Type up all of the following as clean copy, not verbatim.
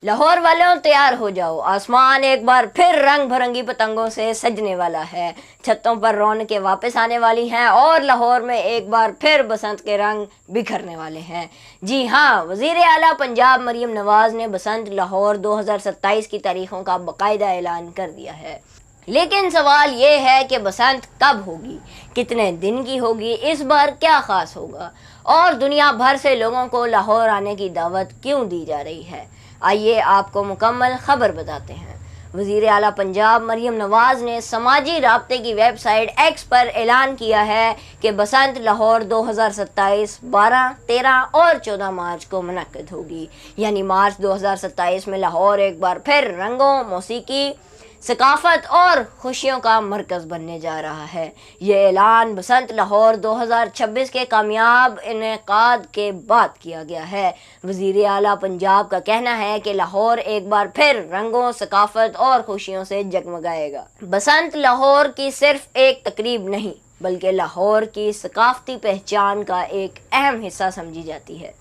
लाहौर वालों तैयार हो जाओ, आसमान एक बार फिर रंग भरंगी पतंगों से सजने वाला है। छतों पर रौनकें वापस आने वाली हैं और लाहौर में एक बार फिर बसंत के रंग बिखरने वाले हैं। जी हाँ, वजीर आला पंजाब मरियम नवाज ने बसंत लाहौर 2027 की तारीखों का बाकायदा ऐलान कर दिया है। लेकिन सवाल ये है कि बसंत कब होगी, कितने दिन की होगी, इस बार क्या ख़ास होगा और दुनिया भर से लोगों को लाहौर आने की दावत क्यों दी जा रही है। आइए आपको मुकम्मल खबर बताते हैं। वज़ीर आला पंजाब मरियम नवाज ने समाजी राब्ते की वेबसाइट एक्स पर ऐलान किया है कि बसंत लाहौर 2027 12, 13 और 14 मार्च को मुनक्किद होगी। यानी मार्च 2027 में लाहौर एक बार फिर रंगों, मौसीकी, सकाफत और खुशियों का मरकज़ बनने जा रहा है। ये ऐलान बसंत लाहौर 2026 के कामयाब इनेकाद के बाद किया गया है। वज़ीर आला पंजाब का कहना है कि लाहौर एक बार फिर रंगों, सकाफत और खुशियों से जगमगाएगा। बसंत लाहौर की सिर्फ एक तकरीब नहीं, बल्कि लाहौर की सकाफती पहचान का एक अहम हिस्सा समझी जाती है।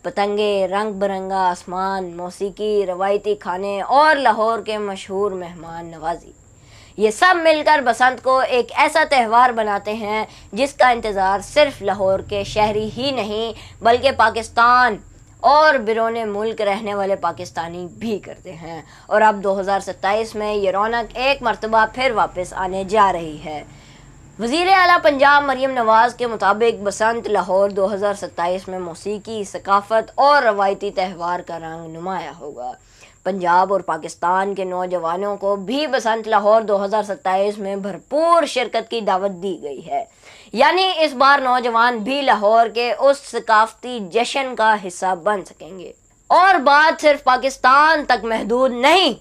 पतंगे, रंग बिरंगा आसमान, मौसीकी, रवायती खाने और लाहौर के मशहूर मेहमान नवाजी, ये सब मिलकर बसंत को एक ऐसा त्यौहार बनाते हैं जिसका इंतज़ार सिर्फ लाहौर के शहरी ही नहीं बल्कि पाकिस्तान और बिरोने मुल्क रहने वाले पाकिस्तानी भी करते हैं। और अब 2027 में ये रौनक एक मरतबा फिर वापस आने जा रही है। वज़ीर आला पंजाब मरियम नवाज के मुताबिक बसंत लाहौर 2027 में मौसीकी, सकाफत और रवायती त्यौहार का रंग नुमाया होगा। पंजाब और पाकिस्तान के नौजवानों को भी बसंत लाहौर 2027 में भरपूर शिरकत की दावत दी गई है। यानी इस बार नौजवान भी लाहौर के उस सकाफती जश्न का हिस्सा बन सकेंगे। और बात सिर्फ पाकिस्तान तक महदूद नहीं,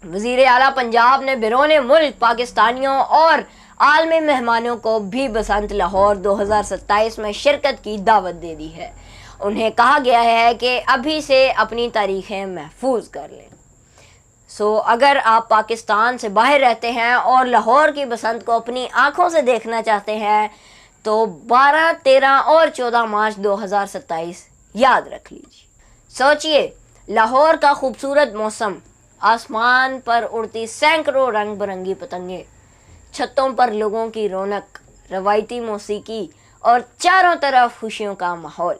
वज़ीर आला पंजाब ने बिरोने मुल्क पाकिस्तानियों और आलमी मेहमानों को भी बसंत लाहौर 2027 में शिरकत की दावत दे दी है। उन्हें कहा गया है कि अभी से अपनी तारीखें महफूज कर लें। अगर आप पाकिस्तान से बाहर रहते हैं और लाहौर की बसंत को अपनी आंखों से देखना चाहते हैं तो 12, 13 और 14 मार्च 2027 याद रख लीजिए। सोचिए, लाहौर का खूबसूरत मौसम, आसमान पर उड़ती सैकड़ों रंग बिरंगी पतंगे, छतों पर लोगों की रौनक, रवायती मौसीकी और चारों तरफ खुशियों का माहौल।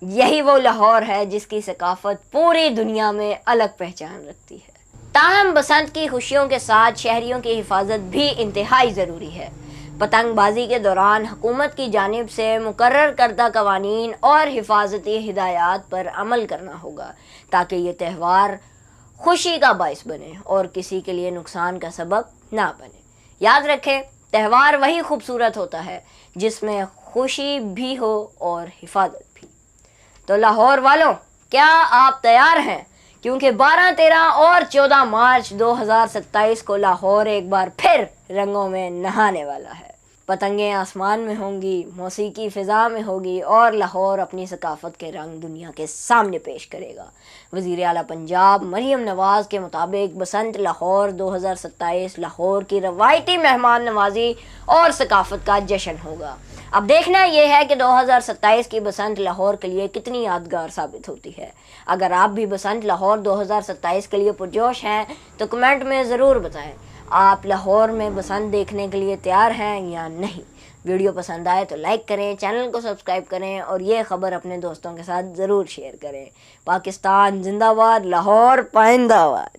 यही वो लाहौर है जिसकी सकाफत पूरी दुनिया में अलग पहचान रखती है। ताहम बसंत की खुशियों के साथ शहरियों की हिफाजत भी इंतहाई ज़रूरी है। पतंगबाजी के दौरान हुकूमत की जानिब से मुकर्रर करदा कवानीन और हिफाजती हिदायत पर अमल करना होगा ताकि ये त्यौहार खुशी का बाइस बने और किसी के लिए नुकसान का सबब ना बने। याद रखें, त्यौहार वही खूबसूरत होता है जिसमें खुशी भी हो और हिफाजत भी। तो लाहौर वालों, क्या आप तैयार हैं? क्योंकि 12, 13 और 14 मार्च 2027 को लाहौर एक बार फिर रंगों में नहाने वाला है। पतंगें आसमान में होंगी, मौसीकी फ़िज़ा में होगी और लाहौर अपनी सकाफत के रंग दुनिया के सामने पेश करेगा। वज़ीर आला पंजाब मरियम नवाज के मुताबिक बसंत लाहौर 2027 लाहौर की रवायती मेहमान नवाजी और सकाफत का जश्न होगा। अब देखना यह है कि 2027 की बसंत लाहौर के लिए कितनी यादगार साबित होती है। अगर आप भी बसंत लाहौर 2027 के लिए पुरजोश हैं तो कमेंट में ज़रूर बताएं आप लाहौर में बसंत देखने के लिए तैयार हैं या नहीं। वीडियो पसंद आए तो लाइक करें, चैनल को सब्सक्राइब करें और ये ख़बर अपने दोस्तों के साथ ज़रूर शेयर करें। पाकिस्तान जिंदाबाद, लाहौर पाइंदाबाद।